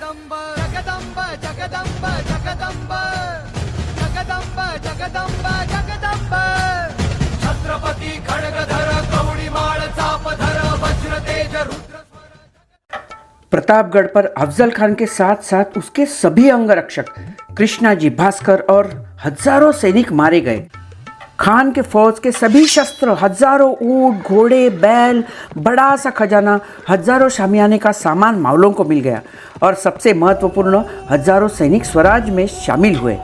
जगदंब जगदंब जगदंब जगदंब जगदंब जगदंब जगदंब छत्रपती खड्गधर कवडीमाळ चापधर वज्र तेज रुद्र। प्रतापगढ़ पर अफजल खान के साथ साथ उसके सभी अंगरक्षक कृष्णाजी, भास्कर और हजारों सैनिक मारे गए। खान के फौज के सभी शस्त्र, हजारों ऊंट, घोड़े, बैल, बड़ा सा खजाना, हजारों शामियाने का सामान मावलों को मिल गया और सबसे महत्वपूर्ण, हजारों सैनिक स्वराज में शामिल हुए।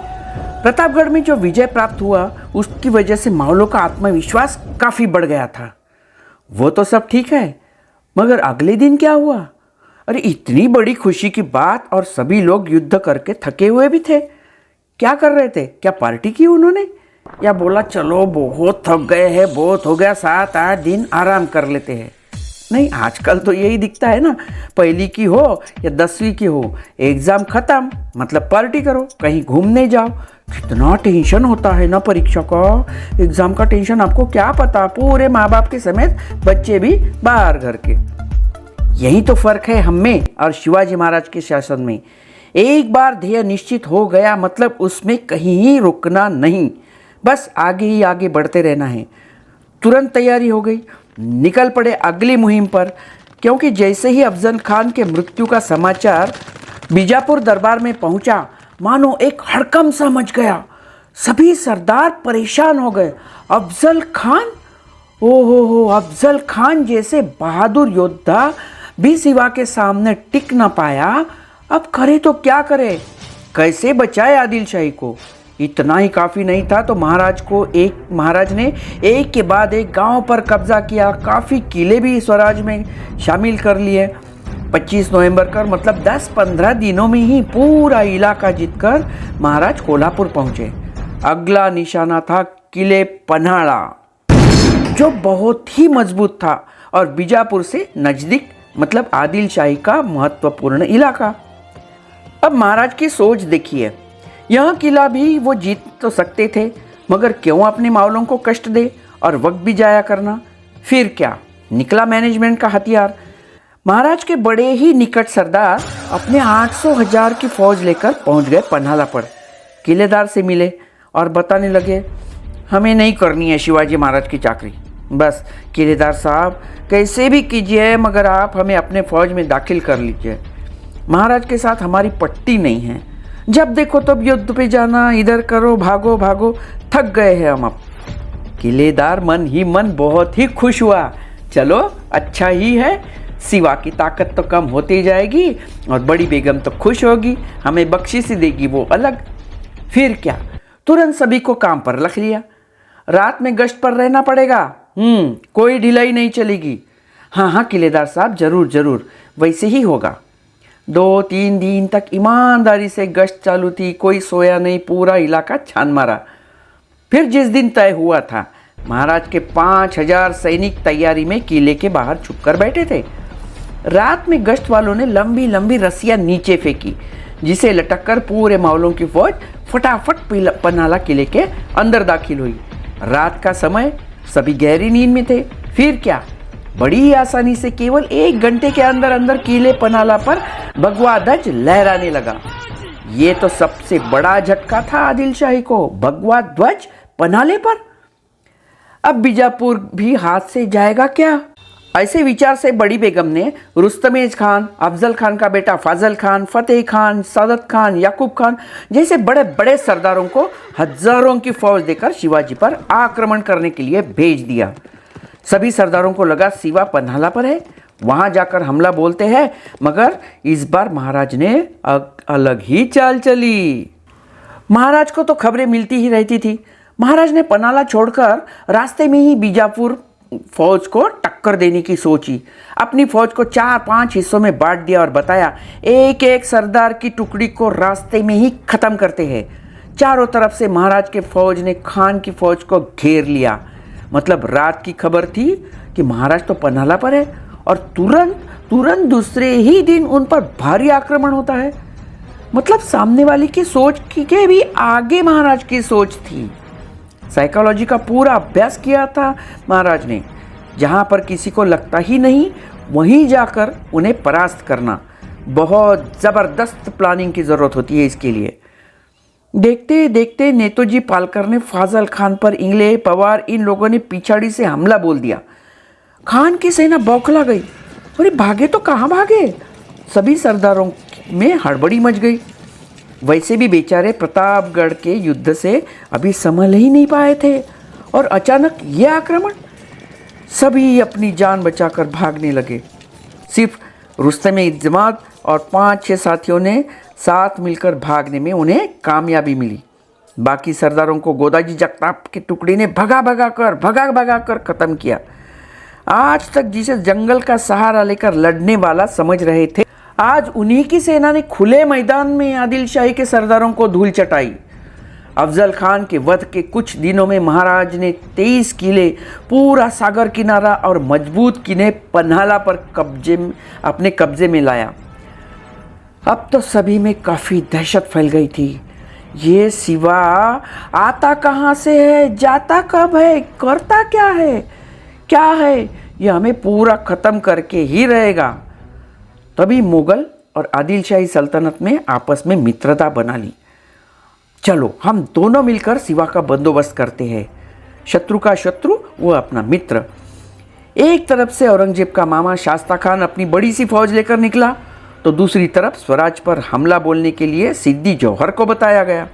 प्रतापगढ़ में जो विजय प्राप्त हुआ उसकी वजह से मावलों का आत्मविश्वास काफ़ी बढ़ गया था। वो तो सब ठीक है, मगर अगले दिन क्या हुआ? अरे इतनी बड़ी खुशी की बात, और सभी लोग युद्ध करके थके हुए भी थे। क्या कर रहे थे? क्या पार्टी की उन्होंने, या बोला चलो बहुत थक गए हैं, बहुत हो गया, 7-8 दिन आराम कर लेते हैं? नहीं, आजकल तो यही दिखता है ना, पहली की हो या 10वीं की हो, एग्ज़ाम ख़त्म मतलब पार्टी करो, कहीं घूमने जाओ। कितना टेंशन होता है ना परीक्षा का, एग्ज़ाम का टेंशन आपको क्या पता, पूरे माँ बाप के समेत बच्चे भी बाहर घर के। यही तो फर्क है हम में और शिवाजी महाराज के शासन में। एक बार ध्येय निश्चित हो गया मतलब उसमें कहीं ही रुकना नहीं, बस आगे ही आगे बढ़ते रहना है। तुरंत तैयारी हो गई, निकल पड़े अगली मुहिम पर, क्योंकि जैसे ही अफजल खान के मृत्यु का समाचार बीजापुर दरबार में पहुंचा, मानो एक हड़कंप सा मच गया। सभी सरदार परेशान हो गए। अफजल खान, ओहो, अफजल खान जैसे बहादुर योद्धा भी सिवा के सामने टिक न पाया, अब करे तो क्या करे, कैसे बचाए आदिल शाही को? इतना ही काफ़ी नहीं था तो महाराज ने एक के बाद एक गांव पर कब्जा किया, काफ़ी किले भी स्वराज में शामिल कर लिए। 25 नवंबर कर मतलब 10-15 दिनों में ही पूरा इलाका जीतकर महाराज कोल्हापुर पहुंचे। अगला निशाना था किले पन्हाड़ा, जो बहुत ही मजबूत था और बीजापुर से नज़दीक मतलब आदिल शाही का महत्वपूर्ण इलाका। अब महाराज की सोच देखिए, यह किला भी वो जीत तो सकते थे, मगर क्यों अपने मावलों को कष्ट दे और वक्त भी जाया करना। फिर क्या निकला मैनेजमेंट का हथियार। महाराज के बड़े ही निकट सरदार अपने 800,000 की फौज लेकर पहुंच गए पन्हाड़ा पर। किलेदार से मिले और बताने लगे, हमें नहीं करनी है शिवाजी महाराज की चाकरी, बस किलेदार साहब कैसे भी कीजिए मगर आप हमें अपने फौज में दाखिल कर लीजिए। महाराज के साथ हमारी पट्टी नहीं है, जब देखो तब युद्ध पे जाना, इधर करो, भागो भागो, थक गए हैं हम अब। किलेदार मन ही मन बहुत ही खुश हुआ। चलो अच्छा ही है, सिवा की ताकत तो कम होती जाएगी और बड़ी बेगम तो खुश होगी, हमें बख्शिश देगी वो अलग। फिर क्या, तुरंत सभी को काम पर रख लिया। रात में गश्त पर रहना पड़ेगा, कोई ढिलाई नहीं चलेगी। हाँ किलेदार साहब, जरूर वैसे ही होगा। 2-3 दिन तक ईमानदारी से गश्त चालू थी, कोई सोया नहीं, पूरा इलाका छान मारा। फिर जिस दिन तय हुआ था, महाराज के 5,000 सैनिक तैयारी में किले के बाहर छुपकर बैठे थे। रात में गश्त वालों ने लंबी लंबी रस्सियां नीचे फेंकी, जिसे लटककर पूरे मावलों की फौज फटाफट पन्हाड़ा किले के अंदर दाखिल हुई। रात का समय, सभी गहरी नींद में थे। फिर क्या, बड़ी आसानी से केवल 1 घंटे के अंदर अंदर किले पन्हाड़ा पर भगवा ध्वज लहराने लगा। ये तो सबसे बड़ा झटका था आदिल शाही को, भगवा ध्वज पन्हाड़े पर। अब बीजापुर भी हाथ से जाएगा क्या? ऐसे विचार से बड़ी बेगम ने रुस्तमेज खान, अफजल खान का बेटा फाजल खान, फतेह खान, सादत खान, याकूब खान जैसे बड़े बड़े सरदारों को हजारों की फौज देकर शिवाजी पर आक्रमण करने के लिए भेज दिया। सभी सरदारों को लगा सिवा पन्हाड़ा पर है, वहां जाकर हमला बोलते हैं, मगर इस बार महाराज ने अलग ही चाल चली। महाराज को तो खबरें मिलती ही रहती थी। महाराज ने पन्हाड़ा छोड़कर रास्ते में ही बीजापुर फौज को टक्कर देने की सोची। अपनी फौज को 4-5 हिस्सों में बांट दिया और बताया, एक एक सरदार की टुकड़ी को रास्ते में ही खत्म करते हैं। चारों तरफ से महाराज के फौज ने खान की फौज को घेर लिया। मतलब रात की खबर थी कि महाराज तो पन्हाड़ा पर है और तुरंत दूसरे ही दिन उन पर भारी आक्रमण होता है। मतलब सामने वाले की सोच के भी आगे महाराज की सोच थी। साइकोलॉजी का पूरा अभ्यास किया था महाराज ने। जहाँ पर किसी को लगता ही नहीं, वहीं जाकर उन्हें परास्त करना। बहुत ज़बरदस्त प्लानिंग की ज़रूरत होती है इसके लिए। देखते देखते नेतोजी पालकर ने फाजल खान पर इंगले पवार इन लोगों ने पिछाड़ी से हमला बोल दिया। खान की सेना बौखला गई। अरे भागे तो कहाँ भागे, सभी सरदारों में हड़बड़ी मच गई। वैसे भी बेचारे प्रतापगढ़ के युद्ध से अभी संभल ही नहीं पाए थे और अचानक ये आक्रमण। सभी अपनी जान बचाकर भागने लगे। सिर्फ रुस्तम-ए-इत्तेमाद और 5-6 साथियों ने साथ मिलकर भागने में उन्हें कामयाबी मिली। बाकी सरदारों को गोदाजी जगताप के टुकड़े ने भगा भगा कर ख़त्म किया। आज तक जिसे जंगल का सहारा लेकर लड़ने वाला समझ रहे थे, आज उन्हीं की सेना ने खुले मैदान में आदिल शाही के सरदारों को धूल चटाई। अफजल खान के वध के कुछ दिनों में महाराज ने 23 किले, पूरा सागर किनारा और मजबूत किले पन्हाला पर अपने कब्जे में लाया। अब तो सभी में काफ़ी दहशत फैल गई थी। ये सिवा आता कहाँ से है, जाता कब है, करता क्या है, ये हमें पूरा ख़त्म करके ही रहेगा। तभी मुगल और आदिल शाही सल्तनत में आपस में मित्रता बना ली। चलो हम दोनों मिलकर सिवा का बंदोबस्त करते हैं। शत्रु का शत्रु वो अपना मित्र। एक तरफ से औरंगजेब का मामा शास्ता खान अपनी बड़ी सी फौज लेकर निकला, तो दूसरी तरफ स्वराज पर हमला बोलने के लिए सिद्दी जौहर को बताया गया।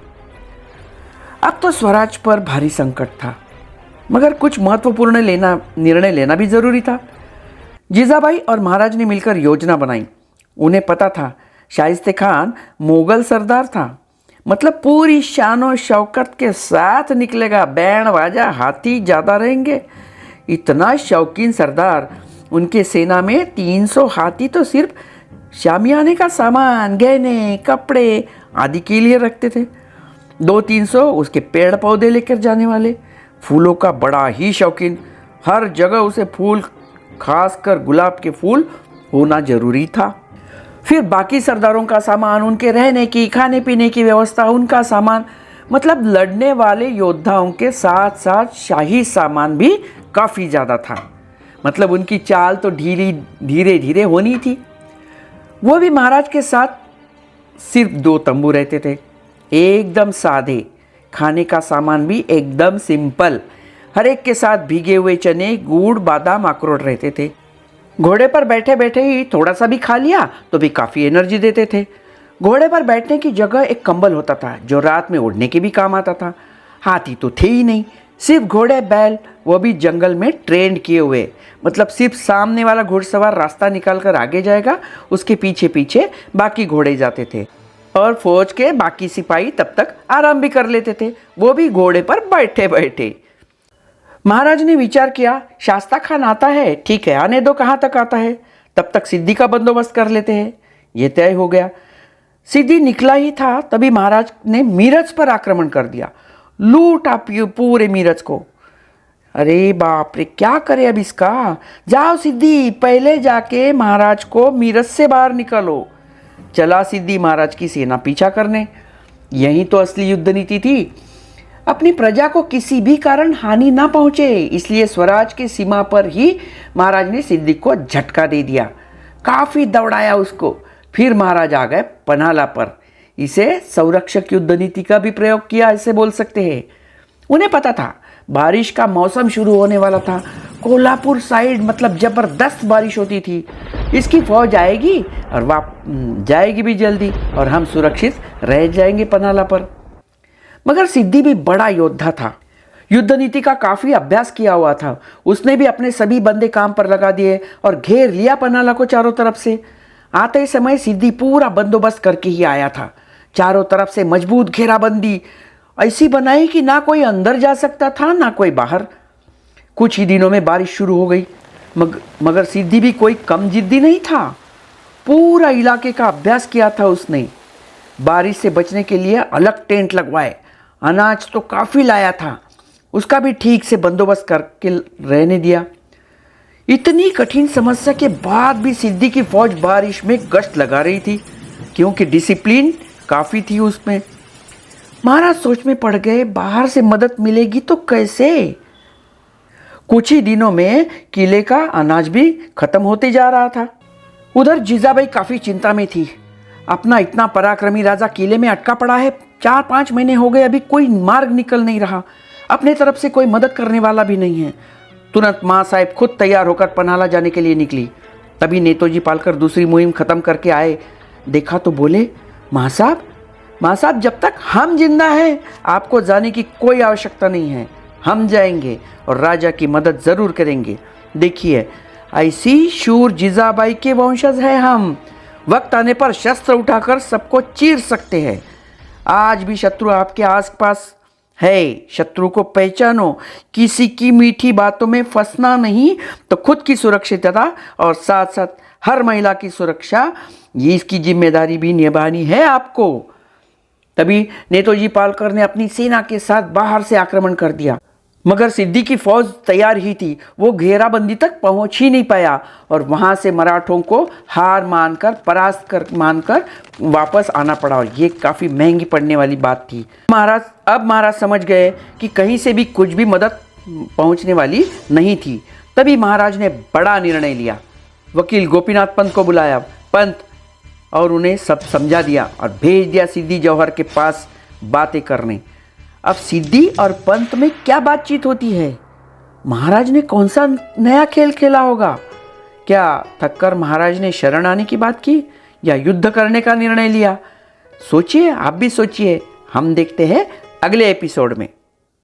अब तो स्वराज पर भारी संकट था, मगर कुछ महत्वपूर्ण निर्णय लेना भी जरूरी था। जीजाबाई और महाराज ने मिलकर योजना बनाई। उन्हें पता था शाइस्ते खान मुगल सरदार था, मतलब पूरी शान शौकत के साथ निकलेगा, बैंड बाजा हाथी ज़्यादा रहेंगे। इतना शौकीन सरदार, उनके सेना में 300 हाथी तो सिर्फ शामियाने का सामान, गहने, कपड़े आदि के लिए रखते थे। 200-300 उसके पेड़ पौधे लेकर जाने वाले, फूलों का बड़ा ही शौकीन, हर जगह उसे फूल, खासकर गुलाब के फूल होना जरूरी था। फिर बाकी सरदारों का सामान, उनके रहने की, खाने पीने की व्यवस्था, उनका सामान, मतलब लड़ने वाले योद्धाओं के साथ साथ शाही सामान भी काफ़ी ज़्यादा था। मतलब उनकी चाल तो धीरे धीरे होनी थी। वो भी महाराज के साथ सिर्फ 2 तंबू रहते थे, एकदम सादे। खाने का सामान भी एकदम सिंपल। हर एक के साथ भीगे हुए चने, गुड़, बादाम, अखरोट रहते थे। घोड़े पर बैठे बैठे ही थोड़ा सा भी खा लिया तो भी काफ़ी एनर्जी देते थे। घोड़े पर बैठने की जगह एक कंबल होता था जो रात में उड़ने के भी काम आता था। हाथी तो थे ही नहीं, सिर्फ घोड़े, बैल, वो भी जंगल में ट्रेंड किए हुए। मतलब सिर्फ सामने वाला घुड़सवार रास्ता निकाल कर आगे जाएगा, उसके पीछे पीछे बाकी घोड़े जाते थे और फौज के बाकी सिपाही तब तक आराम भी कर लेते थे, वो भी घोड़े पर बैठे बैठे। महाराज ने विचार किया, शास्ता खान आता है, ठीक है, आने दो, कहाँ तक आता है, तब तक सिद्दी का बंदोबस्त कर लेते हैं। ये तय हो गया। सिद्दी निकला ही था तभी महाराज ने मीरज पर आक्रमण कर दिया, लूटा पूरे मीरज को। अरे बाप रे, क्या करे अब इसका। जाओ सिद्दी, पहले जाके महाराज को मीरज से बाहर निकालो। चला सिद्दी महाराज की सेना पीछा करने। यही तो असली युद्ध नीति थी, अपनी प्रजा को किसी भी कारण हानि ना पहुंचे, इसलिए स्वराज की सीमा पर ही महाराज ने सिद्दी को झटका दे दिया, काफ़ी दौड़ाया उसको। फिर महाराज आ गए पन्हाला पर। इसे संरक्षक युद्ध नीति का भी प्रयोग किया, ऐसे बोल सकते हैं। उन्हें पता था बारिश का मौसम शुरू होने वाला था। कोल्हापुर साइड मतलब ज़बरदस्त बारिश होती थी। इसकी फौज आएगी और जाएगी भी जल्दी और हम सुरक्षित रह जाएंगे पन्हाला पर। मगर सिद्दी भी बड़ा योद्धा था, युद्ध नीति का काफ़ी अभ्यास किया हुआ था। उसने भी अपने सभी बंदे काम पर लगा दिए और घेर लिया पन्हाला को चारों तरफ से। आते समय सिद्दी पूरा बंदोबस्त करके ही आया था। चारों तरफ से मजबूत घेराबंदी ऐसी बनाई कि ना कोई अंदर जा सकता था ना कोई बाहर। कुछ ही दिनों में बारिश शुरू हो गई, मगर सिद्दी भी कोई कम जिद्दी नहीं था। पूरा इलाके का अभ्यास किया था उसने। बारिश से बचने के लिए अलग टेंट लगवाए, अनाज तो काफ़ी लाया था, उसका भी ठीक से बंदोबस्त करके रहने दिया। इतनी कठिन समस्या के बाद भी सिद्दी की फौज बारिश में गश्त लगा रही थी, क्योंकि डिसिप्लिन काफ़ी थी उसमें। महाराज सोच में पड़ गए, बाहर से मदद मिलेगी तो कैसे। कुछ ही दिनों में किले का अनाज भी खत्म होते जा रहा था। उधर जीजाबाई काफी चिंता में थी। अपना इतना पराक्रमी राजा किले में अटका पड़ा है, 4-5 महीने हो गए, अभी कोई मार्ग निकल नहीं रहा, अपने तरफ से कोई मदद करने वाला भी नहीं है। तुरंत माँ साहब खुद तैयार होकर पन्हाला जाने के लिए निकली। तभी नेतोजी पालकर दूसरी मुहिम खत्म करके आए। देखा तो बोले, माँ साहब जब तक हम जिंदा हैं आपको जाने की कोई आवश्यकता नहीं है, हम जाएंगे और राजा की मदद जरूर करेंगे। देखिए ऐसी शूर जीजाबाई के वंशज हैं हम, वक्त आने पर शस्त्र उठाकर सबको चीर सकते हैं। आज भी शत्रु आपके आसपास है, शत्रु को पहचानो, किसी की मीठी बातों में फंसना नहीं, तो खुद की सुरक्षितता और साथ साथ हर महिला की सुरक्षा, ये इसकी जिम्मेदारी भी निभानी है आपको। तभी नेतोजी पालकर ने अपनी सेना के साथ बाहर से आक्रमण कर दिया, मगर सिद्दी की फौज तैयार ही थी। वो घेराबंदी तक पहुंच ही नहीं पाया और वहां से मराठों को हार मानकर मानकर वापस आना पड़ा और ये काफ़ी महंगी पड़ने वाली बात थी। महाराज समझ गए कि कहीं से भी कुछ भी मदद पहुंचने वाली नहीं थी। तभी महाराज ने बड़ा निर्णय लिया। वकील गोपीनाथ पंत को बुलाया पंत और उन्हें सब समझा दिया और भेज दिया सिद्दी जौहर के पास बातें करने। अब सिद्दी और पंत में क्या बातचीत होती है? महाराज ने कौन सा नया खेल खेला होगा? क्या थककर महाराज ने शरण आने की बात की या युद्ध करने का निर्णय लिया? सोचिए, आप भी सोचिए। हम देखते हैं अगले एपिसोड में।